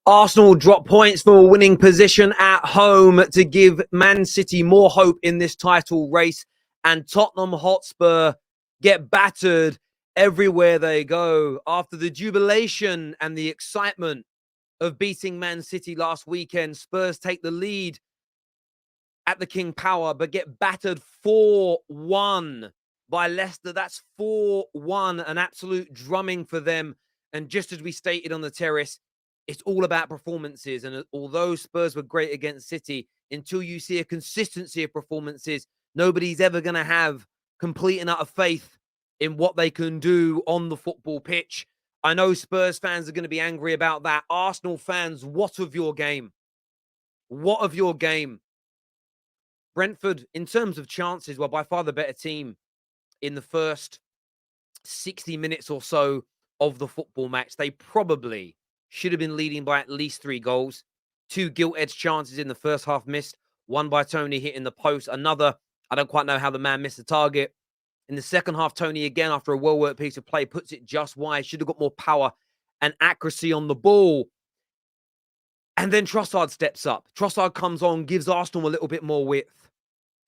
Arsenal drop points for a winning position at home to give Man City more hope in this title race. And Tottenham Hotspur get battered everywhere they go. After the jubilation and the excitement of beating Man City last weekend, Spurs take the lead at the King Power, but get battered 4-1 by Leicester. That's 4-1, an absolute drumming for them. And just as we stated on the terrace, it's all about performances. And although Spurs were great against City, until you see a consistency of performances, nobody's ever going to have complete and utter faith in what they can do on the football pitch. I know Spurs fans are going to be angry about that. Arsenal fans, what of your game? What of your game? Brentford, in terms of chances, were by far the better team in the first 60 minutes or so of the football match. They probably should have been leading by at least 3 goals. 2 gilt-edged chances in the first half missed. One by Tony hitting the post. Another, I don't quite know how the man missed the target. In the second half, Tony, again, after a well-worked piece of play, puts it just wide. Should have got more power and accuracy on the ball. And then Trossard steps up. Trossard comes on, gives Arsenal a little bit more width.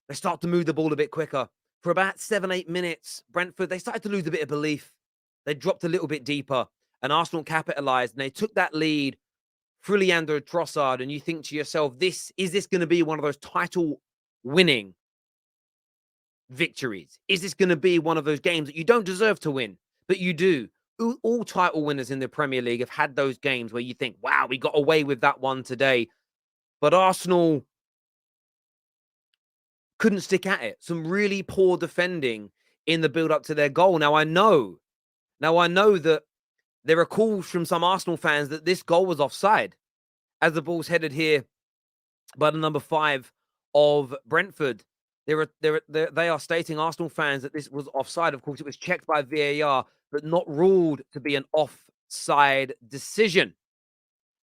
They start to move the ball a bit quicker. For about 7-8 minutes, Brentford, they started to lose a bit of belief. They dropped a little bit deeper, and Arsenal capitalized, and they took that lead through Leandro Trossard, and you think to yourself, is this going to be one of those title-winning victories? Is this going to be one of those games that you don't deserve to win, but you do? All title winners in the Premier League have had those games where you think, wow, we got away with that one today. But Arsenal couldn't stick at it. Some really poor defending in the build-up to their goal. Now I know that there are calls from some Arsenal fans that this goal was offside as the ball's headed here by the number 5 of Brentford. They are stating, Arsenal fans, that this was offside. Of course, it was checked by VAR, but not ruled to be an offside decision.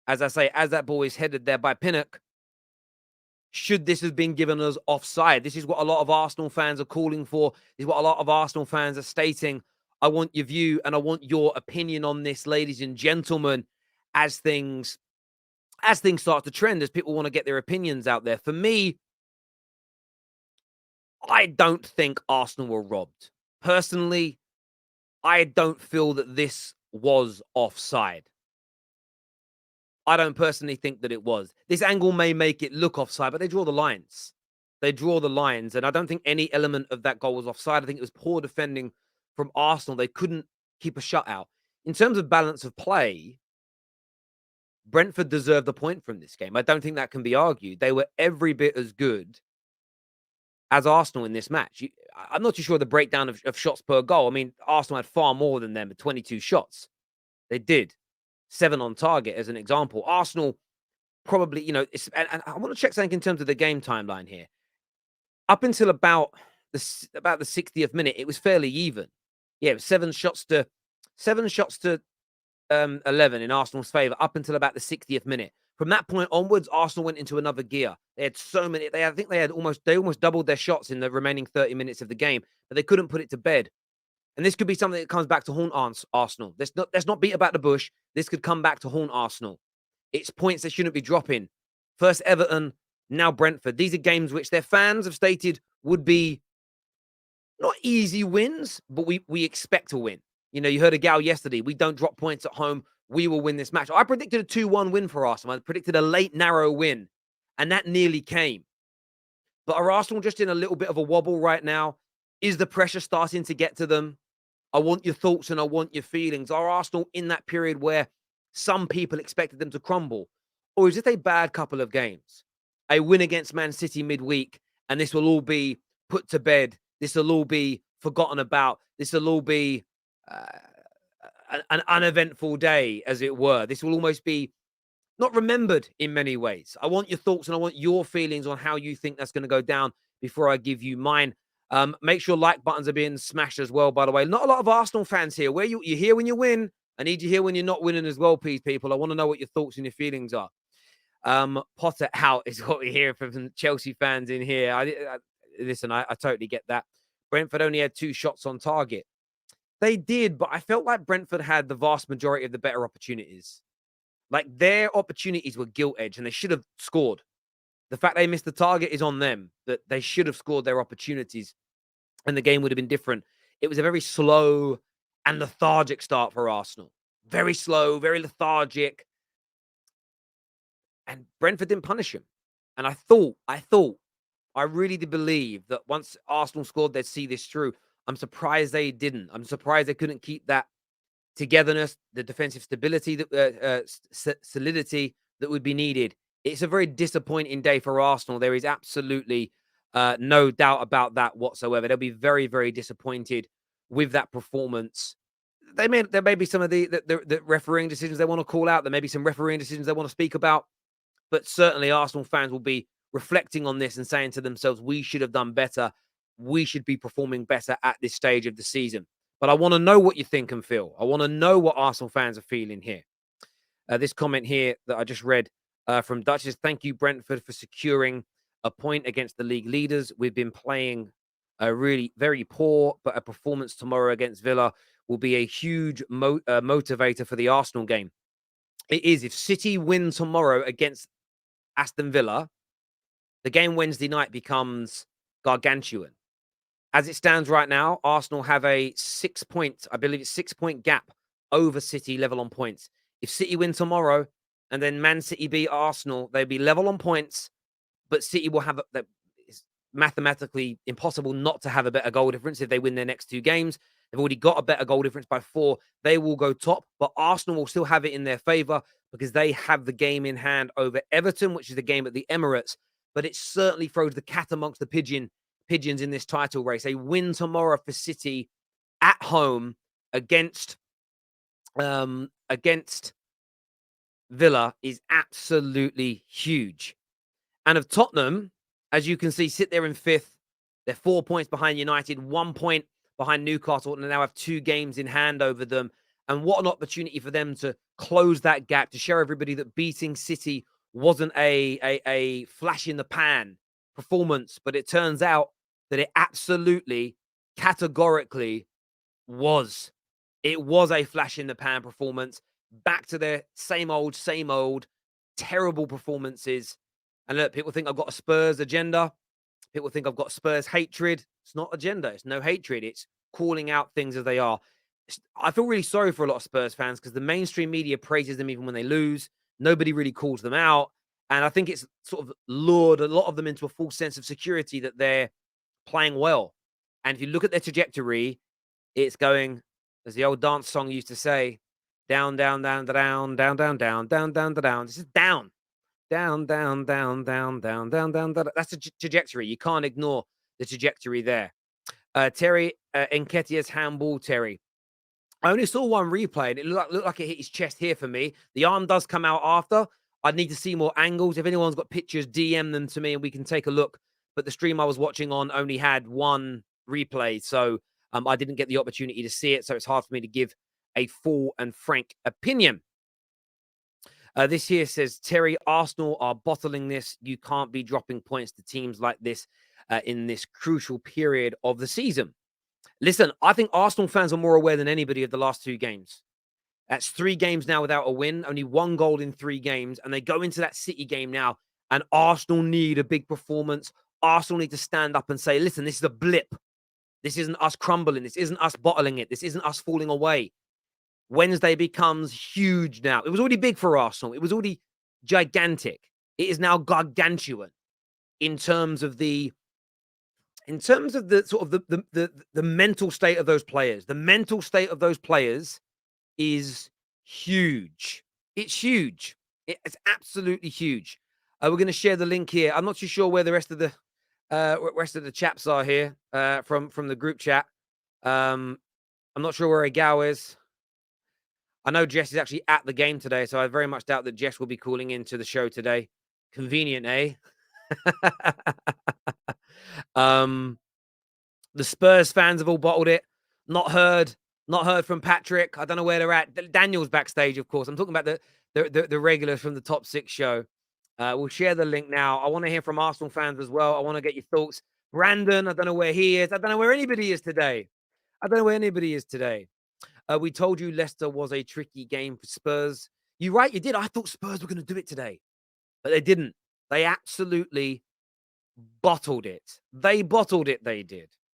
As I say, as that ball is headed there by Pinnock, should this have been given as offside? This is what a lot of Arsenal fans are calling for. This is what a lot of Arsenal fans are stating. I want your view and I want your opinion on this, ladies and gentlemen, as things start to trend, as people want to get their opinions out there. For me, I don't think Arsenal were robbed. Personally, I don't feel that this was offside. I don't personally think that it was. This angle may make it look offside, but they draw the lines. They draw the lines, and I don't think any element of that goal was offside. I think it was poor defending from Arsenal. They couldn't keep a shutout. In terms of balance of play, Brentford deserved a point from this game. I don't think that can be argued. They were every bit as good as Arsenal in this match. I'm not too sure the breakdown of shots per goal. I mean, Arsenal had far more than them, 22 shots. They did. 7 on target, as an example. Arsenal probably, and I want to check something in terms of the game timeline here. Up until about the 60th minute, it was fairly even. Yeah, it was 7 shots to 11 in Arsenal's favour up until about the 60th minute. From that point onwards, Arsenal went into another gear. They had so many. I think they almost doubled their shots in the remaining 30 minutes of the game, but they couldn't put it to bed. And this could be something that comes back to haunt Arsenal. Let's not beat about the bush. This could come back to haunt Arsenal. It's points they shouldn't be dropping. First Everton, now Brentford. These are games which their fans have stated would be not easy wins, but we expect to win. You heard a gal yesterday. We don't drop points at home. We will win this match. I predicted a 2-1 win for Arsenal. I predicted a late, narrow win, and that nearly came. But are Arsenal just in a little bit of a wobble right now? Is the pressure starting to get to them? I want your thoughts and I want your feelings. Are Arsenal in that period where some people expected them to crumble? Or is it a bad couple of games? A win against Man City midweek, and this will all be put to bed. This will all be forgotten about. This will all be an uneventful day, as it were. This will almost be not remembered in many ways. I want your thoughts and I want your feelings on how you think that's going to go down before I give you mine. Make sure like buttons are being smashed as well, by the way. Not a lot of Arsenal fans here. You're here when you win. I need you here when you're not winning as well, please, people. I want to know what your thoughts and your feelings are. Potter out is what we hear from Chelsea fans in here. Listen, I totally get that. Brentford only had 2 shots on target. They did, but I felt like Brentford had the vast majority of the better opportunities. Like, their opportunities were gilt edged and they should have scored. The fact they missed the target is on them, that they should have scored their opportunities and the game would have been different. It was a very slow and lethargic start for Arsenal. Very slow, very lethargic. And Brentford didn't punish him. And I really did believe that once Arsenal scored, they'd see this through. I'm surprised they didn't. I'm surprised they couldn't keep that togetherness, the defensive stability, solidity that would be needed. It's a very disappointing day for Arsenal. There is absolutely no doubt about that whatsoever. They'll be very, very disappointed with that performance. There may be some of the refereeing decisions they want to call out. There may be some refereeing decisions they want to speak about. But certainly Arsenal fans will be reflecting on this and saying to themselves, we should have done better. We should be performing better at this stage of the season. But I want to know what you think and feel. I want to know what Arsenal fans are feeling here. This comment here that I just read from Dutch is, thank you, Brentford, for securing a point against the league leaders. We've been playing really very poor, but a performance tomorrow against Villa will be a huge motivator for the Arsenal game. It is. If City win tomorrow against Aston Villa, the game Wednesday night becomes gargantuan. As it stands right now, Arsenal have a 6-point, I believe it's 6-point gap over City, level on points. If City win tomorrow and then Man City beat Arsenal, they'll be level on points, but City will have it's mathematically impossible not to have a better goal difference if they win their next 2 games. They've already got a better goal difference by 4. They will go top, but Arsenal will still have it in their favour because they have the game in hand over Everton, which is the game at the Emirates. But it certainly throws the cat amongst the pigeons in this title race. A win tomorrow for City at home against Villa is absolutely huge. And of Tottenham, as you can see, sit there in 5th. They're 4 points behind United, 1 point behind Newcastle, and they now have 2 games in hand over them. And what an opportunity for them to close that gap, to show everybody that beating City wasn't a flash in the pan performance, but it turns out that it absolutely, categorically was. It was a flash in the pan performance. Back to their same old, terrible performances. And look, people think I've got a Spurs agenda. People think I've got Spurs hatred. It's not agenda. It's no hatred. It's calling out things as they are. I feel really sorry for a lot of Spurs fans because the mainstream media praises them even when they lose. Nobody really calls them out. And I think it's sort of lured a lot of them into a false sense of security that they're playing well. And if you look at their trajectory, it's going, as the old dance song used to say, down, down, down, down, down, down, down, down, down, down. This is down. Down, down, down, down, down, down, down, down. That's the trajectory. You can't ignore the trajectory there. Terry Nketiah's handball, Terry. I only saw one replay, and it looked like it hit his chest here for me. The arm does come out after. I'd need to see more angles. If anyone's got pictures, DM them to me and we can take a look. But the stream I was watching on only had one replay, so I didn't get the opportunity to see it, so it's hard for me to give a full and frank opinion. This here says, Terry, Arsenal are bottling this. You can't be dropping points to teams like this in this crucial period of the season. Listen, I think Arsenal fans are more aware than anybody of the last 2 games. That's 3 games now without a win, only 1 goal in 3 games. And they go into that City game now, and Arsenal need a big performance. Arsenal need to stand up and say, listen, this is a blip. This isn't us crumbling. This isn't us bottling it. This isn't us falling away. Wednesday becomes huge now. It was already big for Arsenal. It was already gigantic. It is now gargantuan in terms of the sort of the mental state of those players. The mental state of those players is huge. It's huge. It's absolutely huge. We're going to share the link here. I'm not too sure where the rest of the chaps are here from the group chat. I'm not sure where Agao is. I know Jess is actually at the game today, so I very much doubt that Jess will be calling into the show today. Convenient, eh? The Spurs fans have all bottled it. Not heard from Patrick. I don't know where they're at. Daniel's backstage, of course. I'm talking about the regulars from the Top 6 show. We'll share the link now. I want to hear from Arsenal fans as well. I want to get your thoughts. Brandon, I don't know where he is. I don't know where anybody is today. We told you Leicester was a tricky game for Spurs. You're right, you did. I thought Spurs were going to do it today, but they didn't. They absolutely bottled it. They bottled it, they did.